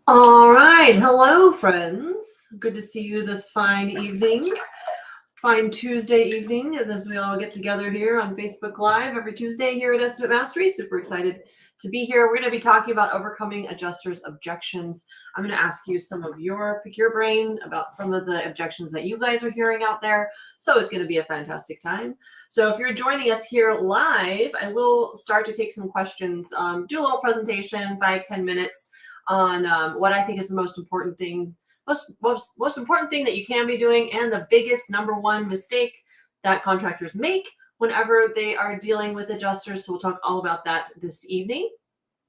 All right. Hello, friends. Good to see you this fine evening, fine Tuesday evening, as we all get together here on Facebook Live every Tuesday here at Estimate Mastery. Super excited to be here. We're going to be talking about overcoming adjusters' objections. I'm going to ask you pick your brain about some of the objections that you guys are hearing out there. So it's going to be a fantastic time. So if you're joining us here live, I will start to take some questions, do a little presentation, 5-10 minutes on what I think is the most important thing that you can be doing, and the biggest number one mistake that contractors make whenever they are dealing with adjusters. So we'll talk all about that this evening.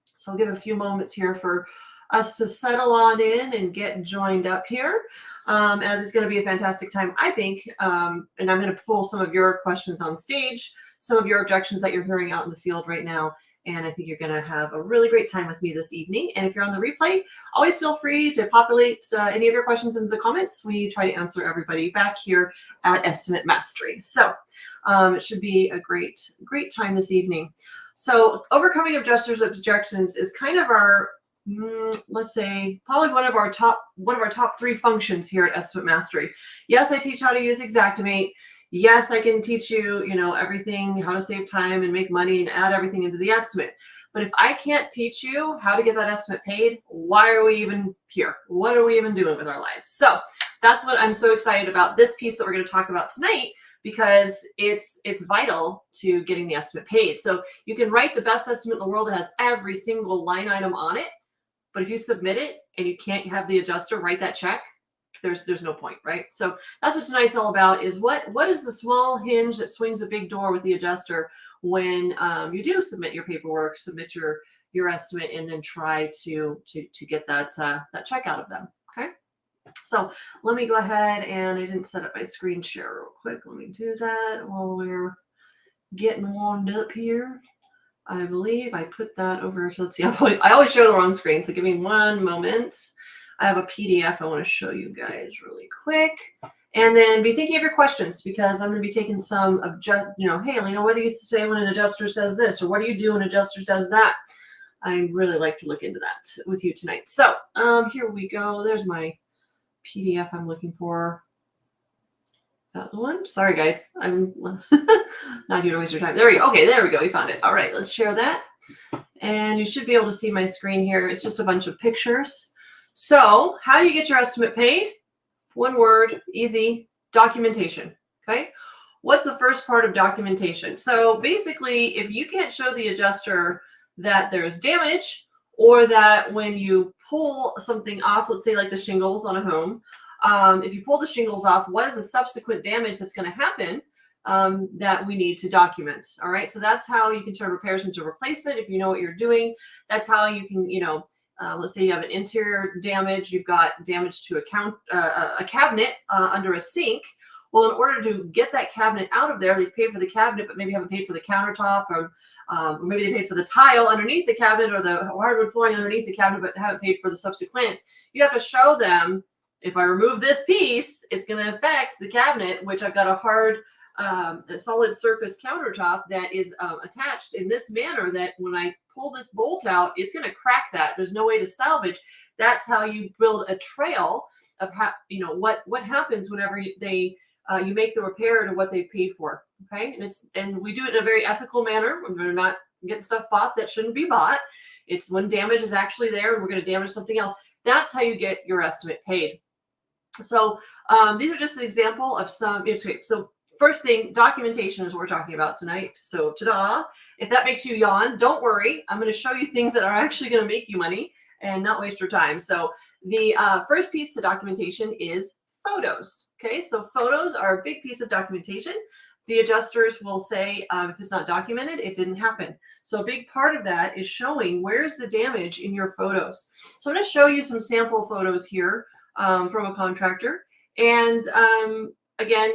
So I'll give a few moments here for us to settle on in and get joined up here, as it's going to be a fantastic time, I think. And I'm going to pull some of your questions on stage, some of your objections that you're hearing out in the field right now. And I think you're going to have a really great time with me this evening. And if you're on the replay, always feel free to populate any of your questions into the comments. We try to answer everybody back here at Estimate Mastery. So it should be a great time this evening. So overcoming adjusters' objections is kind of our, let's say, probably one of our top 3 functions here at Estimate Mastery. Yes, I teach how to use Xactimate. Yes, I can teach you, everything, how to save time and make money and add everything into the estimate. But if I can't teach you how to get that estimate paid, why are we even here? What are we even doing with our lives? So that's what I'm so excited about this piece that we're going to talk about tonight, because it's vital to getting the estimate paid. So you can write the best estimate in the world that has every single line item on it, but if you submit it and you can't have the adjuster write that check, there's no point, right? So that's what tonight's all about, is what is the small hinge that swings the big door with the adjuster when you do submit your paperwork, submit your estimate, and then try to get that check out of them. Okay. So let me go ahead, and I didn't set up my screen share real quick. Let me do that while we're getting warmed up here. I believe I put that over. Let's see. I always show the wrong screen, so give me one moment. I have a PDF I want to show you guys really quick. And then be thinking of your questions, because I'm going to be taking some hey, Lena, what do you say when an adjuster says this? Or what do you do when an adjuster does that? I really like to look into that with you tonight. So here we go. There's my PDF I'm looking for. Is that the one? Sorry, guys. I'm not here to waste your time. There we go. Okay, there we go. We found it. All right, let's share that. And you should be able to see my screen here. It's just a bunch of pictures. So how do you get your estimate paid? One word, easy, documentation. Okay. What's the first part of documentation? So basically, if you can't show the adjuster that there's damage, or that when you pull something off, let's say like the shingles on a home, if you pull the shingles off, what is the subsequent damage that's going to happen that we need to document? All right. So that's how you can turn repairs into replacement. If you know what you're doing, that's how you can, let's say you have an interior damage, you've got damage to a cabinet under a sink. Well, in order to get that cabinet out of there, they've paid for the cabinet, but maybe haven't paid for the countertop, or maybe they paid for the tile underneath the cabinet, or the hardwood flooring underneath the cabinet, but haven't paid for the subsequent. You have to show them, if I remove this piece, it's going to affect the cabinet, which I've got a hard, a solid surface countertop that is attached in this manner that when I pull this bolt out, it's going to crack that. There's no way to salvage. That's how you build a trail of how, what happens whenever you make the repair to what they've paid for. Okay. And we do it in a very ethical manner. We're not getting stuff bought that shouldn't be bought. It's when damage is actually there and we're going to damage something else. That's how you get your estimate paid. So these are just an example of some. So first thing, documentation is what we're talking about tonight. So ta-da! If that makes you yawn, don't worry. I'm going to show you things that are actually going to make you money and not waste your time. So the first piece to documentation is photos. Okay, so photos are a big piece of documentation. The adjusters will say, if it's not documented, it didn't happen. So a big part of that is showing where's the damage in your photos. So I'm going to show you some sample photos here from a contractor. And again,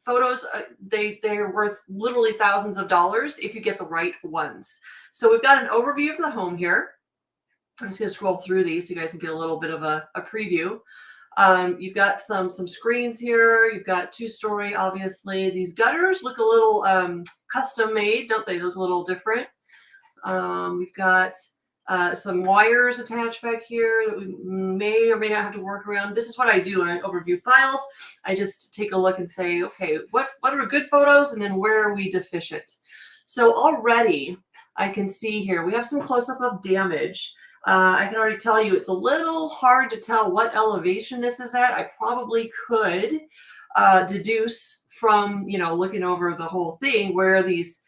photos, they're worth literally thousands of dollars if you get the right ones. So we've got an overview of the home here. I'm just going to scroll through these so you guys can get a little bit of a preview. You've got some screens here. You've got two-story, obviously. These gutters look a little custom made, don't they? Look a little different. We've got some wires attached back here that we may or may not have to work around. This is what I do when I overview files. I just take a look and say, okay, what are good photos, and then where are we deficient? So already I can see here we have some close-up of damage. I can already tell you it's a little hard to tell what elevation this is at. I probably could deduce from, looking over the whole thing where these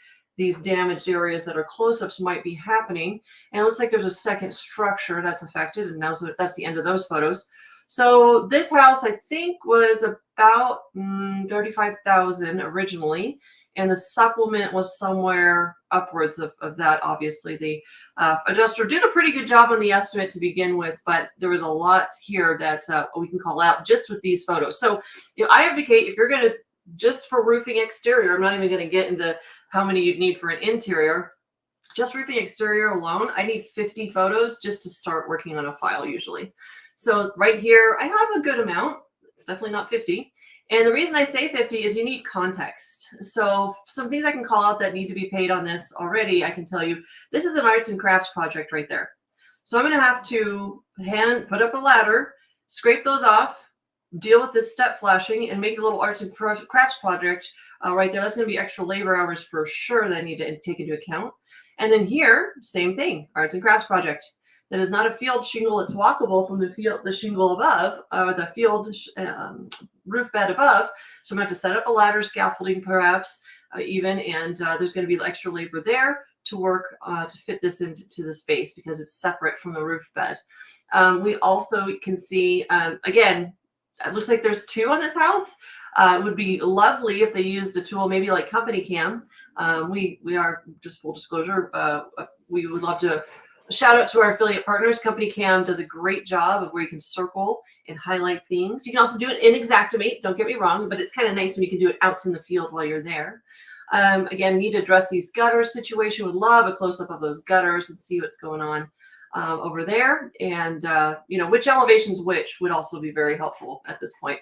damaged areas that are close-ups might be happening. And it looks like there's a second structure that's affected, and that's the end of those photos. So this house, I think, was about $35,000 originally, and the supplement was somewhere upwards of that. Obviously, the adjuster did a pretty good job on the estimate to begin with, but there was a lot here that we can call out just with these photos. So I advocate, if you're going to, just for roofing exterior, I'm not even going to get into how many you'd need for an interior, just roofing exterior alone, I need 50 photos just to start working on a file usually. So right here, I have a good amount. It's definitely not 50. And the reason I say 50 is you need context. So some things I can call out that need to be paid on this already, I can tell you, this is an arts and crafts project right there. So I'm going to have to put up a ladder, scrape those off, deal with this step flashing, and make a little arts and crafts project right there. That's going to be extra labor hours for sure that I need to take into account. And then here, same thing, arts and crafts project. That is not a field shingle. It's walkable from the shingle above, the field roof bed above. So I'm going to have to set up a ladder, scaffolding perhaps even, and there's going to be extra labor there to work to fit this into the space because it's separate from the roof bed. We also can see, again, it looks like there's two on this house. It would be lovely if they used a tool maybe like Company Cam. We are, just full disclosure, we would love to shout out to our affiliate partners. Company Cam does a great job of where you can circle and highlight things. You can also do it in Xactimate, don't get me wrong, but it's kind of nice when you can do it out in the field while you're there. Again, need to address these gutters situation. Would love a close-up of those gutters and see what's going on over there. And, which elevation's which would also be very helpful at this point.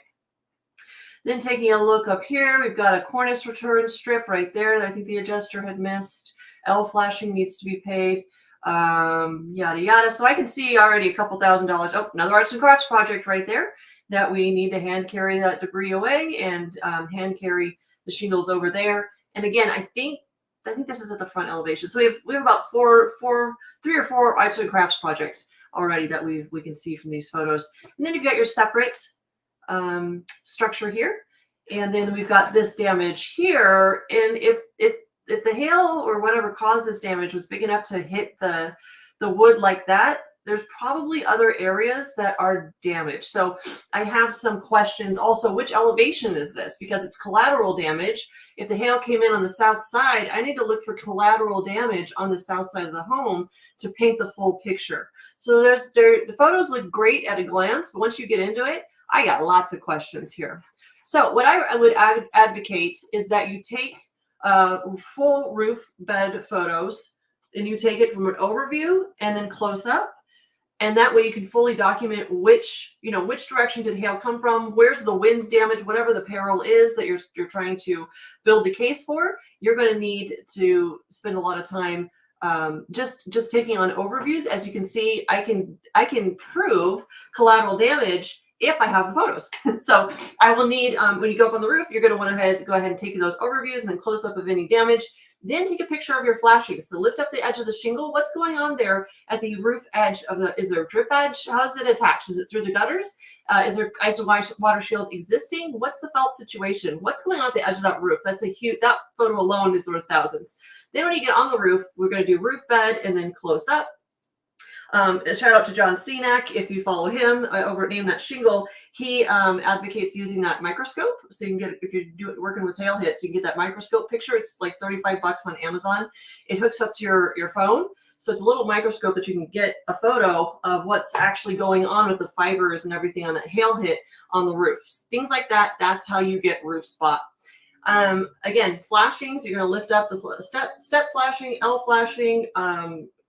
Then taking a look up here, we've got a cornice return strip right there that I think the adjuster had missed. L flashing needs to be paid. Yada yada. So I can see already a couple $1,000s. Oh, another arts and crafts project right there that we need to hand carry that debris away and hand carry the shingles over there. And again, I think this is at the front elevation. So we have about three or four arts and crafts projects already that we can see from these photos. And then you've got your separate structure here, and then we've got this damage here. And if the hail or whatever caused this damage was big enough to hit the wood like that, there's probably other areas that are damaged. So I have some questions also. Which elevation is this? Because it's collateral damage. If the hail came in on the south side, I need to look for collateral damage on the south side of the home to paint the full picture. So the photos look great at a glance, but once you get into it, I got lots of questions here. So what I would advocate is that you take full roof bed photos and you take it from an overview and then close up. And that way you can fully document which direction did hail come from, where's the wind damage, whatever the peril is that you're trying to build the case for. You're going to need to spend a lot of time just taking on overviews. As you can see, I can prove collateral damage if I have the photos. So I will need, when you go up on the roof, you're going to want to go ahead and take those overviews and then close up of any damage. Then take a picture of your flashing. So lift up the edge of the shingle. What's going on there at the roof edge is there a drip edge? How is it attached? Is it through the gutters? Is there iso water shield existing? What's the felt situation? What's going on at the edge of that roof? That's a huge, that photo alone is worth thousands. Then when you get on the roof, we're going to do roof bed and then close up. A shout out to John Cenac. If you follow him over at Name That Shingle, he advocates using that microscope. So you can get, if you're working with hail hits, you can get that microscope picture. It's like $35 on Amazon. It hooks up to your phone. So it's a little microscope that you can get a photo of what's actually going on with the fibers and everything on that hail hit on the roof. Things like that. That's how you get roof spot. Again, flashings, you're going to lift up the step flashing, L flashing,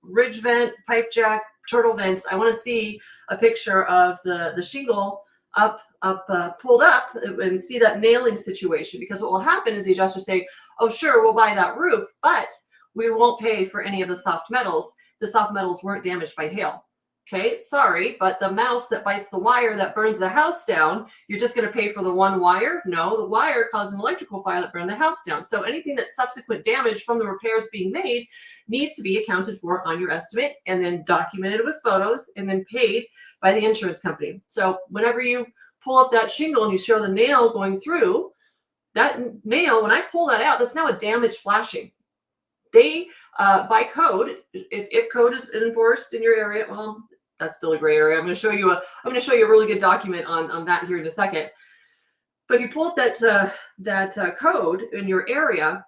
ridge vent, pipe jack, turtle vents. I want to see a picture of the shingle pulled up and see that nailing situation, because what will happen is the adjuster say, oh, sure, we'll buy that roof, but we won't pay for any of the soft metals. the soft metals weren't damaged by hail. Okay, sorry, but the mouse that bites the wire that burns the house down, you're just going to pay for the one wire? No, the wire caused an electrical fire that burned the house down. So anything that's subsequent damage from the repairs being made needs to be accounted for on your estimate and then documented with photos and then paid by the insurance company. So whenever you pull up that shingle and you show the nail going through, that nail, when I pull that out, that's now a damage flashing. They, by code, if code is enforced in your area, well, that's still a gray area. I'm going to show you a really good document on that here in a second. But if you pull up that code in your area,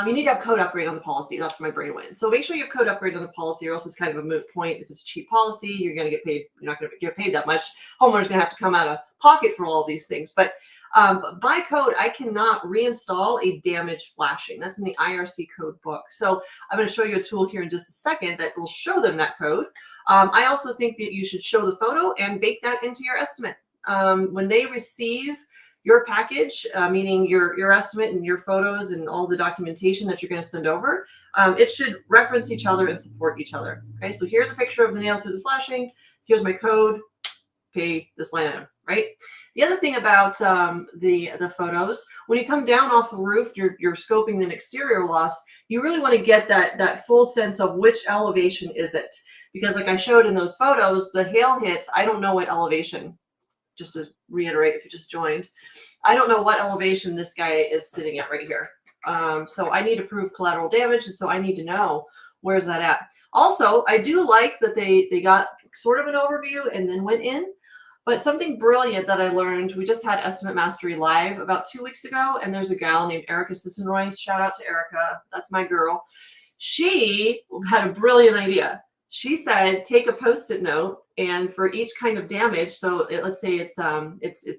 you need to have code upgrade on the policy. That's where my brain went. So make sure you have code upgrade on the policy, or else it's kind of a moot point. If it's a cheap policy, you're going to get paid. You're not going to get paid that much. Homeowner's going to have to come out of pocket for all of these things. But by code, I cannot reinstall a damaged flashing. That's in the IRC code book. So I'm going to show you a tool here in just a second that will show them that code. I also think that you should show the photo and bake that into your estimate. When they receive your package, meaning your estimate and your photos and all the documentation that you're going to send over, it should reference each other and support each other. Okay, so here's a picture of the nail through the flashing. Here's my code. Pay this line item, right? The other thing about the photos, when you come down off the roof, you're scoping an exterior loss, you really want to get that full sense of which elevation is it. Because like I showed in those photos, the hail hits, I don't know what elevation, just to reiterate if you just joined, I don't know what elevation this guy is sitting at right here. So I need to prove collateral damage, and so I need to know where's that at. Also, I do like that they got sort of an overview and then went in. But something brilliant that I learned, we just had Estimate Mastery Live about 2 weeks ago, and there's a gal named Erica Sisson-Royce. Shout out to Erica. That's my girl. She had a brilliant idea. She said, take a Post-it note, and for each kind of damage, so let's say it's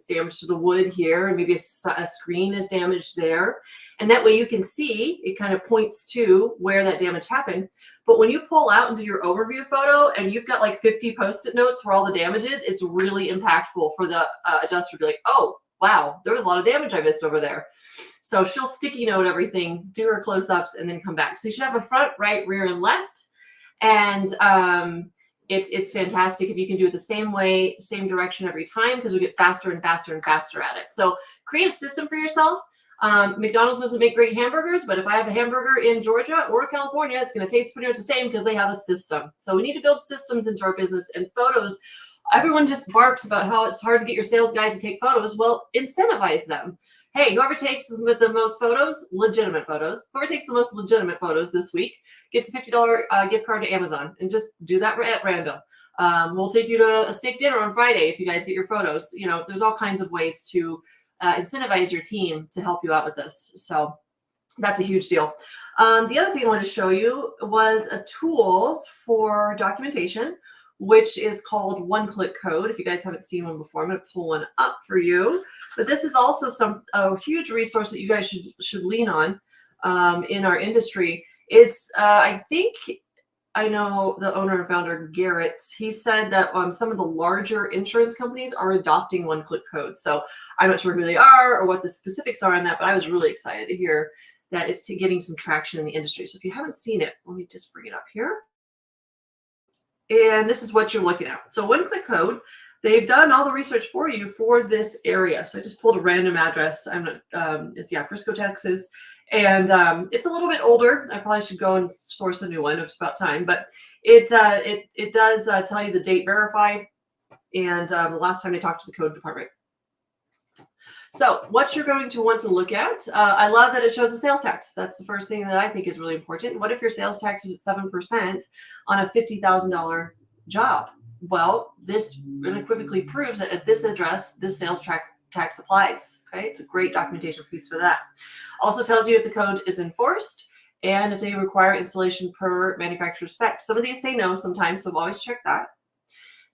damage to the wood here, and maybe a screen is damaged there, and that way you can see, it kind of points to where that damage happened. But when you pull out and do your overview photo and you've got like 50 Post-it notes for all the damages, it's really impactful for the adjuster to be like, oh, wow, there was a lot of damage I missed over there. So she'll sticky note everything, do her close-ups, and then come back. So you should have a front, right, rear, and left. And it's fantastic if you can do it the same way, same direction every time, because we get faster and faster and faster at it. So create a system for yourself. McDonald's doesn't make great hamburgers, but if I have a hamburger in Georgia or California, it's going to taste pretty much the same because they have a system. So we need to build systems into our business, and photos. Everyone just barks about how it's hard to get your sales guys to take photos. Well, incentivize them. Hey, whoever takes the most photos, legitimate photos, whoever takes the most legitimate photos this week gets a $50 gift card to Amazon, and just do that at random. We'll take you to a steak dinner on Friday if you guys get your photos. You know, there's all kinds of ways to incentivize your team to help you out with this. So that's a huge deal. The other thing I wanted to show you was a tool for documentation, which is called OneClick Code. If you guys haven't seen one before, I'm going to pull one up for you. But this is also a huge resource that you guys should lean on in our industry. It's I know the owner and founder, Garrett, he said that some of the larger insurance companies are adopting OneClick Code. So I'm not sure who they are or what the specifics are on that, but I was really excited to hear that it's getting some traction in the industry. So if you haven't seen it, let me just bring it up here. And this is what you're looking at. So OneClick Code, they've done all the research for you for this area. So I just pulled a random address. It's Frisco, Texas. And it's a little bit older. I probably should go and source a new one. It's about time. But it does tell you the date verified and the last time they talked to the code department. So what you're going to want to look at, I love that it shows the sales tax. That's the first thing that I think is really important. What if your sales tax is at 7% on a $50,000 job? Well, this unequivocally proves that at this address, this sales tax applies. Okay, it's a great documentation piece for that. Also tells you if the code is enforced and if they require installation per manufacturer specs. Some of these say no sometimes, so always check that.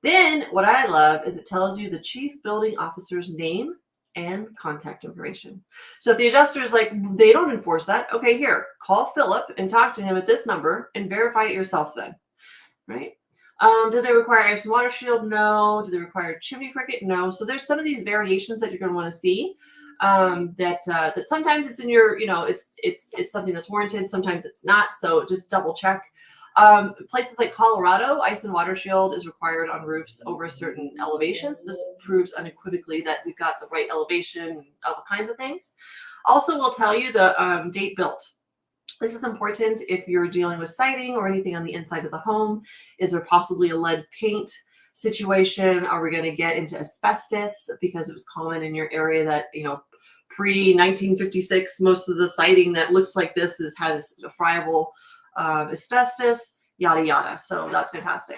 Then what I love is it tells you the chief building officer's name and contact information. So if the adjuster is like, they don't enforce that, okay, here, call Philip and talk to him at this number and verify it yourself then, right? Do they require ice and water shield? No. Do they require chimney cricket? No. So there's some of these variations that you're going to want to see that sometimes it's in your, it's something that's warranted. Sometimes it's not. So just double check. Places like Colorado, ice and water shield is required on roofs over a certain elevation. So this proves unequivocally that we've got the right elevation and all kinds of things. Also, we'll tell you the date built. This is important if you're dealing with siding or anything on the inside of the home. Is there possibly a lead paint situation? Are we going to get into asbestos? Because it was common in your area that, you know, pre-1956, most of the siding that looks like this has a friable asbestos, yada, yada. So that's fantastic.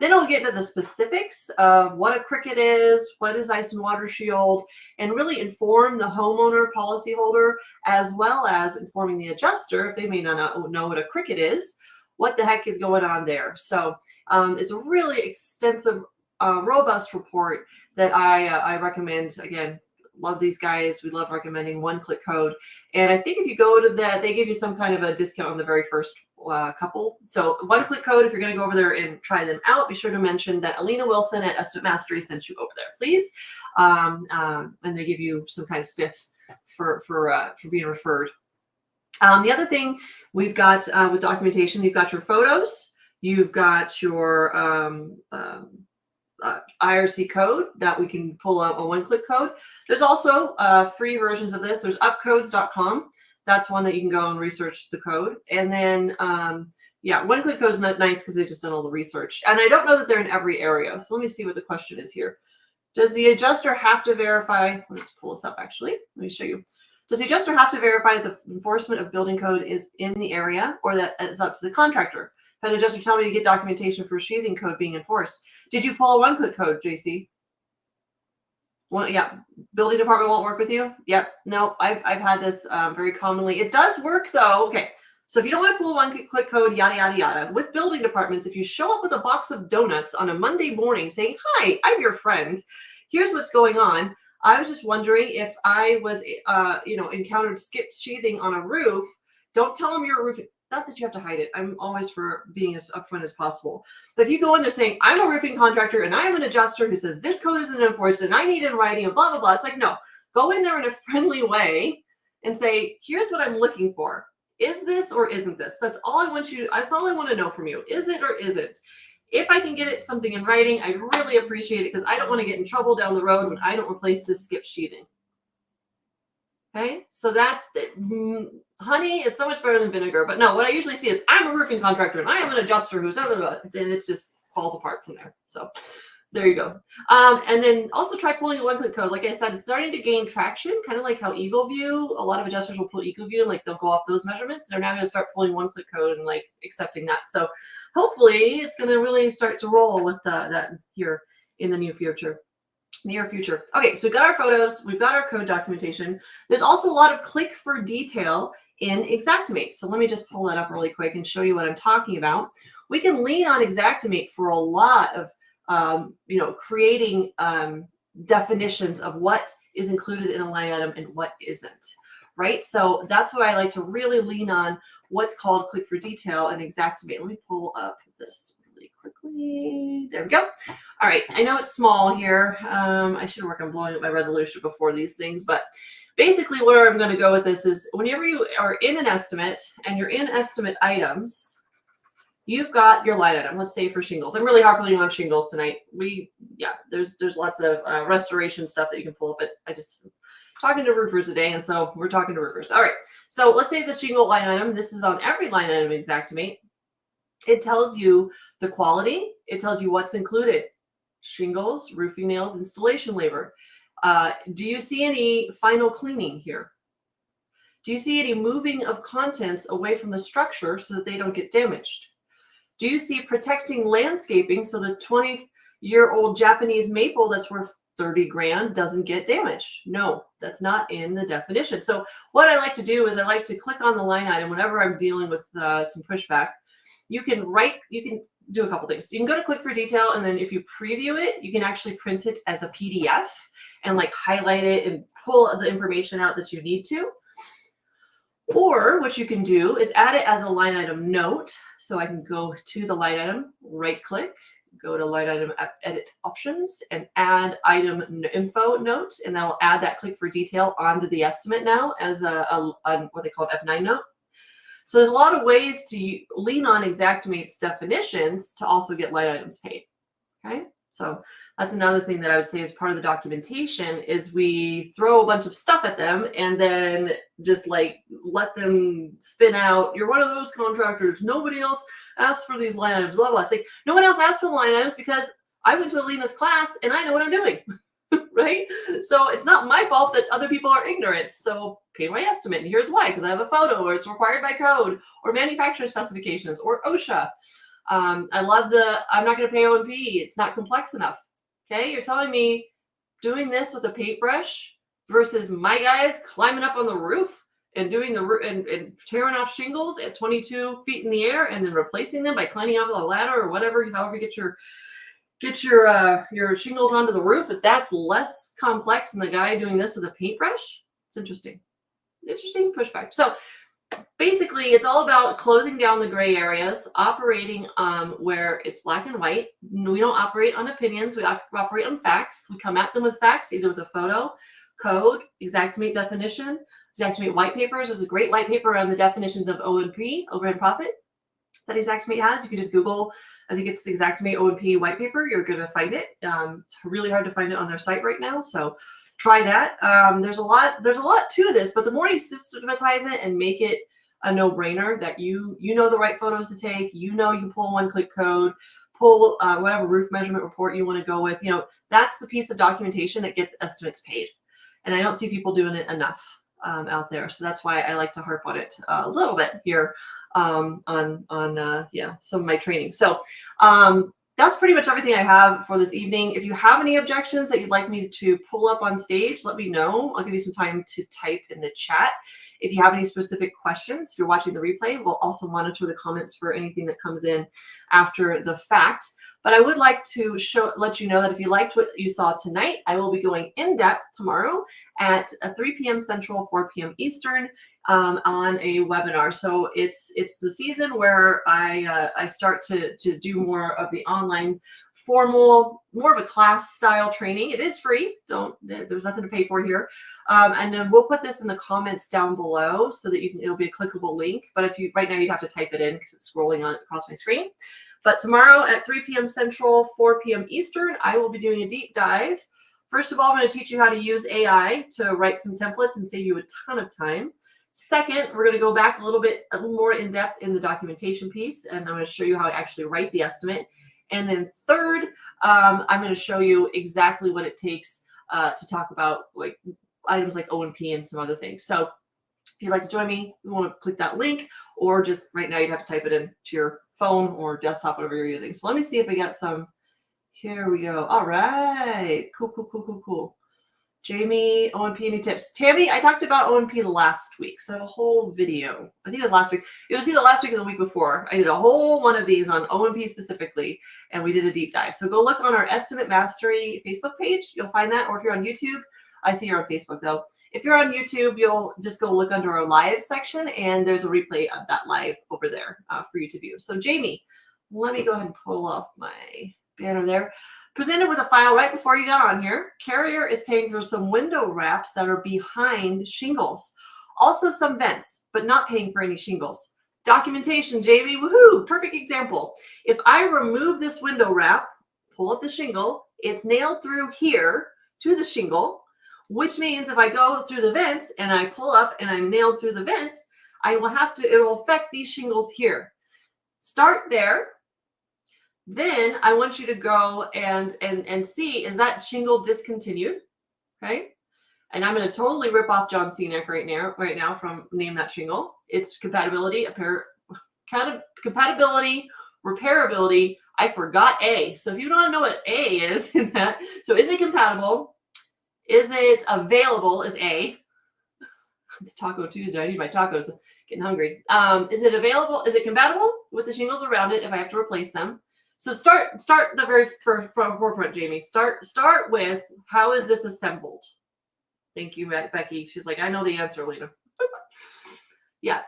Then we'll get into the specifics of what a cricket is, what is ice and water shield, and really inform the homeowner policyholder, as well as informing the adjuster, if they may not know what a cricket is, what the heck is going on there. So it's a really extensive, robust report that I recommend. Again, love these guys. We love recommending OneClick Code. And I think if you go to that, they give you some kind of a discount on the very first couple. So OneClick Code, if you're going to go over there and try them out, be sure to mention that Alina Wilson at Estimate Mastery sent you over there, please. And they give you some kind of spiff for being referred. The other thing we've got with documentation, you've got your photos, you've got your IRC code that we can pull out a OneClick Code. There's also free versions of this. There's upcodes.com. That's one that you can go and research the code. And then, yeah, OneClick Code is not nice because they've just done all the research. And I don't know that they're in every area. So let me see what the question is here. Does the adjuster have to verify? Let me just pull this up, actually. Let me show you. Does the adjuster have to verify that the enforcement of building code is in the area, or that it's up to the contractor? If an adjuster tell me to get documentation for sheathing code being enforced. Did you pull a OneClick Code, JC? Well, yeah, building department won't work with you. Yep, no, I've had this very commonly. It does work though. Okay, so if you don't want to pull a OneClick Code, yada yada yada, with building departments, if you show up with a box of donuts on a Monday morning saying, "Hi, I'm your friend. Here's what's going on. I was just wondering if I was, encountered skip sheathing on a roof." Don't tell them you're a roofing. Not that you have to hide it. I'm always for being as upfront as possible. But if you go in there saying, "I'm a roofing contractor and I am an adjuster who says this code isn't enforced and I need it in writing and blah, blah, blah." It's like, no, go in there in a friendly way and say, "Here's what I'm looking for. Is this or isn't this?" That's all I want you to, that's all I want to know from you. Is it or isn't? If I can get it something in writing, I really appreciate it, because I don't want to get in trouble down the road when I don't replace this skip sheathing. Okay, so that's the honey is so much better than vinegar. But no, what I usually see is, "I'm a roofing contractor and I am an adjuster who's," and it just falls apart from there. So there you go. And then also try pulling a OneClick Code. Like I said, it's starting to gain traction, kind of like how Eagle View. A lot of adjusters will pull Eagle View and like they'll go off those measurements. They're now going to start pulling OneClick Code and like accepting that. So hopefully it's going to really start to roll with that here in the near future. Okay, so we've got our photos, we've got our code documentation. There's also a lot of click for detail in Xactimate. So let me just pull that up really quick and show you what I'm talking about. We can lean on Xactimate for a lot of creating definitions of what is included in a line item and what isn't, right? So that's why I like to really lean on what's called click for detail and Xactimate. Let me pull up this really quickly. There we go. All right, I know it's small here. I should work on blowing up my resolution before these things, but basically where I'm going to go with this is, whenever you are in an estimate and you're in estimate items, you've got your line item. Let's say for shingles. I'm really harping on shingles tonight. There's lots of restoration stuff that you can pull up, but I just talking to roofers today, and so we're talking to roofers. All right, so let's say the shingle line item. This is on every line item in Xactimate. It tells you the quality. It tells you what's included: shingles, roofing nails, installation labor. Do you see any final cleaning here? Do you see any moving of contents away from the structure so that they don't get damaged? Do you see protecting landscaping so the 20-year-old Japanese maple that's worth 30 grand doesn't get damaged? No, that's not in the definition. So what I like to do is I like to click on the line item whenever I'm dealing with some pushback. You can do a couple things. You can go to click for detail, and then if you preview it, you can actually print it as a PDF and like highlight it and pull the information out that you need to. Or what you can do is add it as a line item note. So I can go to the line item, right click, go to line item edit options, and add item info note, and that will add that click for detail onto the estimate now as a what they call an F9 note. So there's a lot of ways to lean on Xactimate's definitions to also get line items paid. Okay, so that's another thing that I would say is part of the documentation is we throw a bunch of stuff at them and then just like let them spin out. You're one of those contractors. Nobody else asked for these line items. Blah blah. It's like no one else asked for the line items because I went to Alina's class and I know what I'm doing. Right? So it's not my fault that other people are ignorant. So pay my estimate. And here's why, because I have a photo or it's required by code or manufacturer specifications or OSHA. I love I'm not going to pay O&P. It's not complex enough. Okay. You're telling me doing this with a paintbrush versus my guys climbing up on the roof and doing and tearing off shingles at 22 feet in the air and then replacing them by climbing up a ladder or whatever, however you get your shingles onto the roof, that's less complex than the guy doing this with a paintbrush. It's interesting pushback. So basically it's all about closing down the gray areas, operating where it's black and white. We don't operate on opinions, we operate on facts. We come at them with facts, either with a photo, code, Xactimate definition. Xactimate white papers is a great white paper on the definitions of O&P, overhead profit, that Xactimate has. You can just Google, I think it's Xactimate O&P white paper. You're going to find it. It's really hard to find it on their site right now. So try that. There's a lot to this, but the more you systematize it and make it a no-brainer that you know the right photos to take, you can pull OneClick Code, pull whatever roof measurement report you want to go with, that's the piece of documentation that gets estimates paid. And I don't see people doing it enough out there. So that's why I like to harp on it a little bit here. On some of my training. So that's pretty much everything I have for this evening. If you have any objections that you'd like me to pull up on stage, let me know. I'll give you some time to type in the chat. If you have any specific questions, if you're watching the replay, we'll also monitor the comments for anything that comes in after the fact. But I would like to let you know that if you liked what you saw tonight, I will be going in depth tomorrow at 3 p.m. Central, 4 p.m. Eastern on a webinar. So it's the season where I start to do more of the online formal, more of a class style training. It is free. There's nothing to pay for here. And then we'll put this in the comments down below so that it'll be a clickable link. But right now you'd have to type it in because it's scrolling across my screen. But tomorrow at 3 p.m. Central, 4 p.m. Eastern, I will be doing a deep dive. First of all, I'm going to teach you how to use AI to write some templates and save you a ton of time. Second, we're going to go back a little more in depth in the documentation piece, and I'm going to show you how to actually write the estimate. And then third, I'm going to show you exactly what it takes to talk about like items like O&P and some other things. So if you'd like to join me, you want to click that link, or just right now you have to type it into your phone or desktop, whatever you're using. So let me see if I got some. Here we go. All right. Cool. Jamie, O&P, any tips? Tammy, I talked about O&P last week. So I have a whole video. I think it was last week. It was either last week or the week before. I did a whole one of these on O&P specifically, and we did a deep dive. So go look on our Estimate Mastery Facebook page. You'll find that. Or if you're on YouTube, I see you're on Facebook though. If you're on YouTube, you'll just go look under our live section, and there's a replay of that live over there for you to view. So Jamie, let me go ahead and pull off my banner there. Presented with a file right before you got on here. Carrier is paying for some window wraps that are behind shingles. Also some vents, but not paying for any shingles. Documentation, Jamie, woohoo, perfect example. If I remove this window wrap, pull up the shingle, it's nailed through here to the shingle, which means if I go through the vents and I pull up and I'm nailed through the vent, it will affect these shingles here. Start there. Then I want you to go and see, is that shingle discontinued? Okay. And I'm going to totally rip off John Cenac right now from Name That Shingle. It's compatibility, repairability. I forgot A. So if you don't know what A is in that, so is it compatible? Is it available is A. It's Taco Tuesday. I need my tacos. Getting hungry. Is it available? Is it compatible with the shingles around it if I have to replace them? So start the very forefront, Jamie. Start with, how is this assembled? Thank you, Becky. She's like, I know the answer, Lena. Yeah.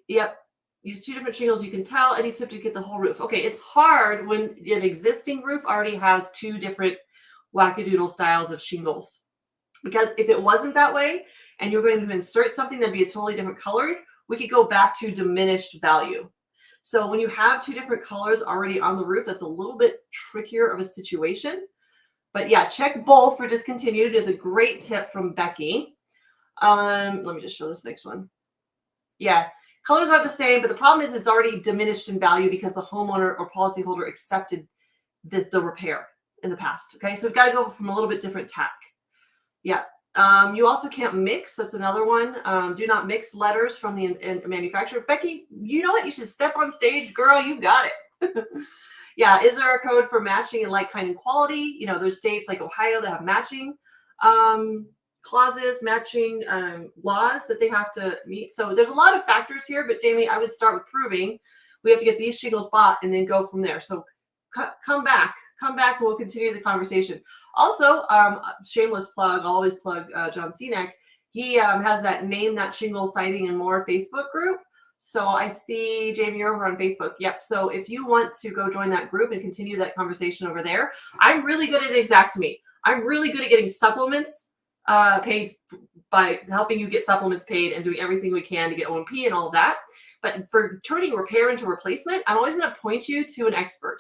Yep. Use 2 different shingles. You can tell. Any tip to get the whole roof. Okay, it's hard when an existing roof already has 2 different wackadoodle styles of shingles. Because if it wasn't that way and you're going to insert something that'd be a totally different colored, we could go back to diminished value. So when you have two different colors already on the roof, that's a little bit trickier of a situation. But yeah, check both for discontinued is a great tip from Becky. Let me just show this next one. Yeah, colors are the same, but the problem is it's already diminished in value because the homeowner or policyholder accepted the repair in the past. Okay, so we've got to go from a little bit different tack. Yeah. You also can't mix. That's another one. Do not mix letters from the manufacturer. Becky, you know what? You should step on stage. Girl, you got it. Yeah. Is there a code for matching in like, kind, and quality? You know, there's states like Ohio that have matching clauses, matching laws that they have to meet. So there's a lot of factors here, but Jamie, I would start with proving we have to get these shingles bought and then go from there. So come back and we'll continue the conversation. Also, shameless plug, I'll always plug John Cenac. He has that Name That Shingle Siding and More Facebook group. So I see, Jamie, you're over on Facebook. Yep. So if you want to go join that group and continue that conversation over there, I'm really good at Xactimate. I'm really good at getting supplements paid by helping you get supplements paid and doing everything we can to get O&P and all of that. But for turning repair into replacement, I'm always going to point you to an expert.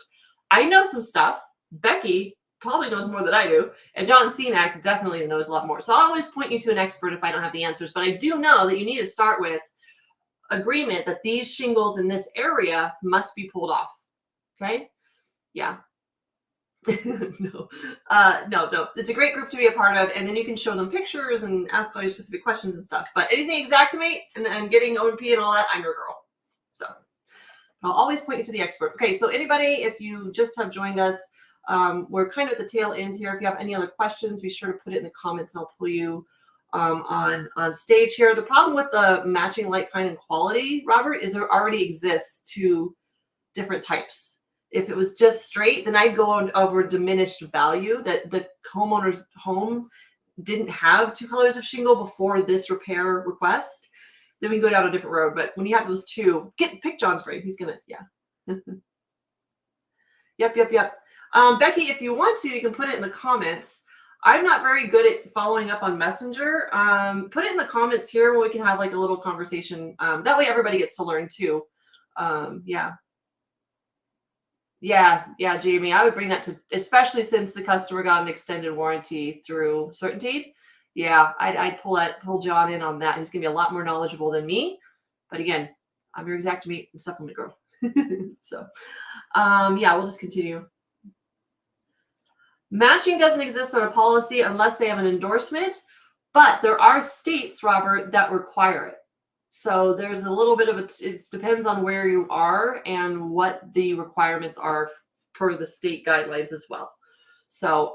I know some stuff. Becky probably knows more than I do. And John Cenac definitely knows a lot more. So I'll always point you to an expert if I don't have the answers. But I do know that you need to start with agreement that these shingles in this area must be pulled off. Okay? Yeah. No. It's a great group to be a part of. And then you can show them pictures and ask all your specific questions and stuff. But anything Xactimate and getting O&P and all that, I'm your girl. So I'll always point you to the expert. Okay, so anybody, if you just have joined us, we're kind of at the tail end here. If you have any other questions, be sure to put it in the comments and I'll pull you on stage here. The problem with the matching like, kind, and quality, Robert, is there already exists two different types. If it was just straight, then I'd go over diminished value, that the homeowner's home didn't have two colors of shingle before this repair request. Then we can go down a different road. But when you have those two, pick John's brain. He's gonna, yeah. Yep. Becky, if you want to, you can put it in the comments. I'm not very good at following up on Messenger. Put it in the comments here where we can have like a little conversation. That way everybody gets to learn too. Yeah, Jamie, I would bring that to, especially since the customer got an extended warranty through Certainty. Yeah, I'd pull John in on that. He's gonna be a lot more knowledgeable than me. But again, I'm your Xactimate and supplement girl. So, yeah, we'll just continue. Matching doesn't exist on a policy unless they have an endorsement, but there are states, Robert, that require it. So there's a little bit of it depends on where you are and what the requirements are per the state guidelines as well. So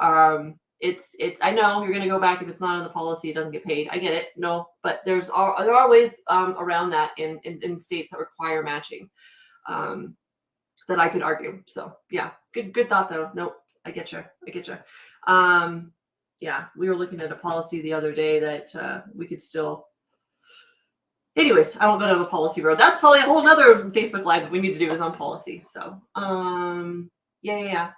it's I know you're going to go back if it's not in the policy, it doesn't get paid. I get it. No, but there are ways around that in states that require matching that I could argue. So yeah, good thought though. Nope, I get you. Yeah, we were looking at a policy the other day that we could still. Anyways, I won't go down the policy road. That's probably a whole nother Facebook Live that we need to do is on policy. So, yeah.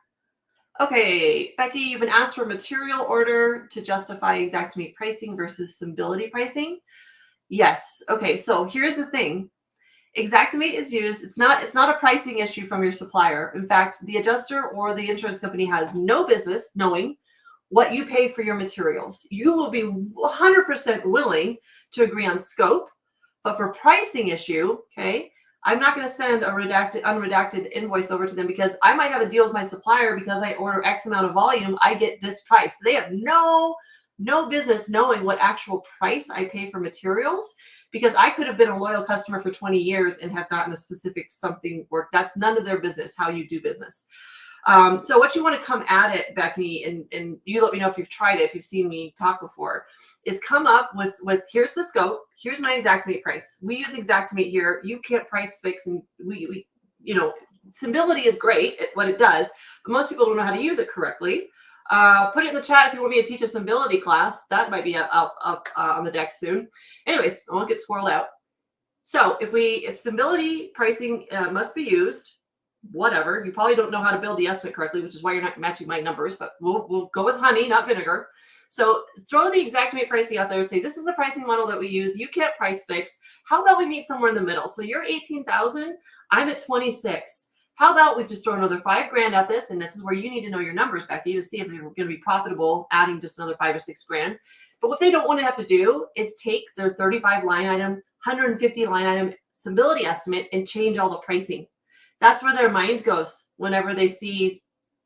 Okay, Becky, you've been asked for a material order to justify Xactimate pricing versus Symbility pricing. Yes. Okay, so here's the thing. Xactimate is used. It's not a pricing issue from your supplier. In fact, the adjuster or the insurance company has no business knowing what you pay for your materials. You will be 100% willing to agree on scope. But for pricing issue, okay, I'm not going to send a unredacted invoice over to them because I might have a deal with my supplier because I order X amount of volume, I get this price. They have no business knowing what actual price I pay for materials because I could have been a loyal customer for 20 years and have gotten a specific something work. That's none of their business how you do business. So what you want to come at it, Becky, and you let me know if you've tried it, if you've seen me talk before, is come up with here's the scope, here's my Xactimate price. We use Xactimate here. You can't price fix, and we Symbility is great at what it does, but most people don't know how to use it correctly. Put it in the chat if you want me to teach a Symbility class. That might be up on the deck soon. Anyways, I won't get squirreled out. So if Symbility pricing must be used, whatever. You probably don't know how to build the estimate correctly, which is why you're not matching my numbers, but we'll go with honey, not vinegar. So throw the exact rate pricing out there and say, this is the pricing model that we use. You can't price fix. How about we meet somewhere in the middle? So you're 18,000, I'm at 26. How about we just throw another $5,000 at this? And this is where you need to know your numbers, Becky, to see if you're going to be profitable adding just another $5,000 or $6,000. But what they don't want to have to do is take their 35 line item, 150 line item stability estimate and change all the pricing. That's where their mind goes whenever they see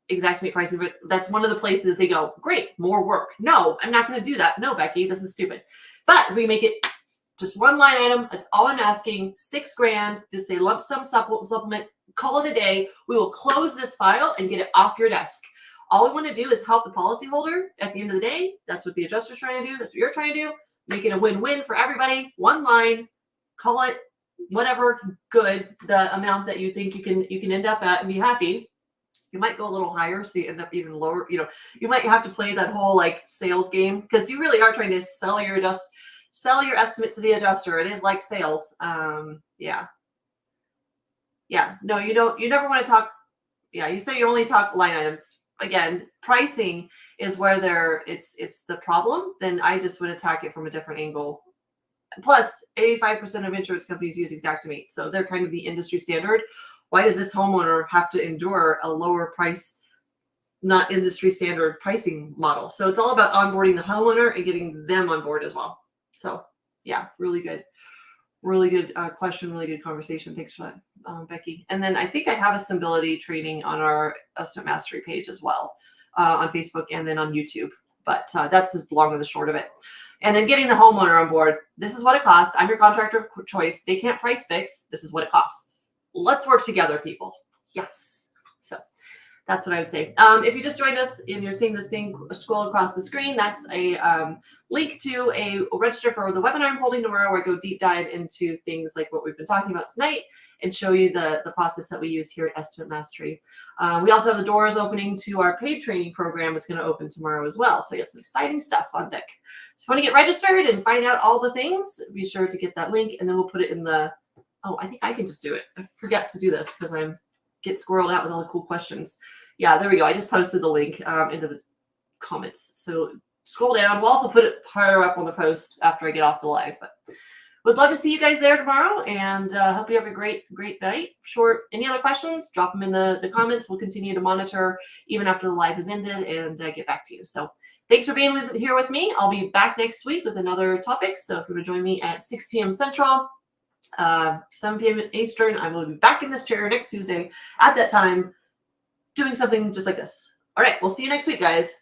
exact rate pricing. But that's one of the places they go, great, more work. No, I'm not going to do that. No, Becky, this is stupid. But if we make it just one line item, that's all I'm asking, $6,000, just say lump sum supplement, call it a day. We will close this file and get it off your desk. All we want to do is help the policyholder at the end of the day. That's what the adjuster's trying to do. That's what you're trying to do. Make it a win-win for everybody. One line, call it whatever good, the amount that you think you can end up at and be happy. You might go a little higher, so you end up even lower. You know, you might have to play that whole like sales game because you really are trying to sell your estimate to the adjuster. It is like sales. Yeah. No, you don't. You never want to talk. Yeah, you say you only talk line items. Again, pricing is where it's the problem. Then I just would attack it from a different angle. Plus, 85% of insurance companies use Xactimate, so they're kind of the industry standard. Why does this homeowner have to endure a lower price, not industry standard pricing model? So it's all about onboarding the homeowner and getting them on board as well. So yeah, really good question, really good conversation. Thanks for that, Becky. And then I think I have a stability training on our Estimate Mastery page as well, on Facebook and then on YouTube. But that's the long and the short of it. And then getting the homeowner on board. This is what it costs. I'm your contractor of choice. They can't price fix. This is what it costs. Let's work together, people. Yes. So that's what I would say. If you just joined us and you're seeing this thing scroll across the screen, that's a link to a register for the webinar I'm holding tomorrow, where I go deep dive into things like what we've been talking about tonight and show you the process that we use here at Estimate Mastery. We also have the doors opening to our paid training program. It's going to open tomorrow as well. So you have some exciting stuff on deck. So if you want to get registered and find out all the things, be sure to get that link, and then we'll put it in the, oh, I think I can just do it. I forget to do this because I'm get squirreled out with all the cool questions. Yeah, there we go. I just posted the link into the comments. So scroll down. We'll also put it higher up on the post after I get off the live. But would love to see you guys there tomorrow, and hope you have a great night. Sure. Any other questions? Drop them in the comments. We'll continue to monitor even after the live has ended and get back to you. So thanks for being here with me. I'll be back next week with another topic. So if you would join me at 6 p.m. Central, 7 p.m. Eastern, I will be back in this chair next Tuesday at that time doing something just like this. All right. We'll see you next week, guys.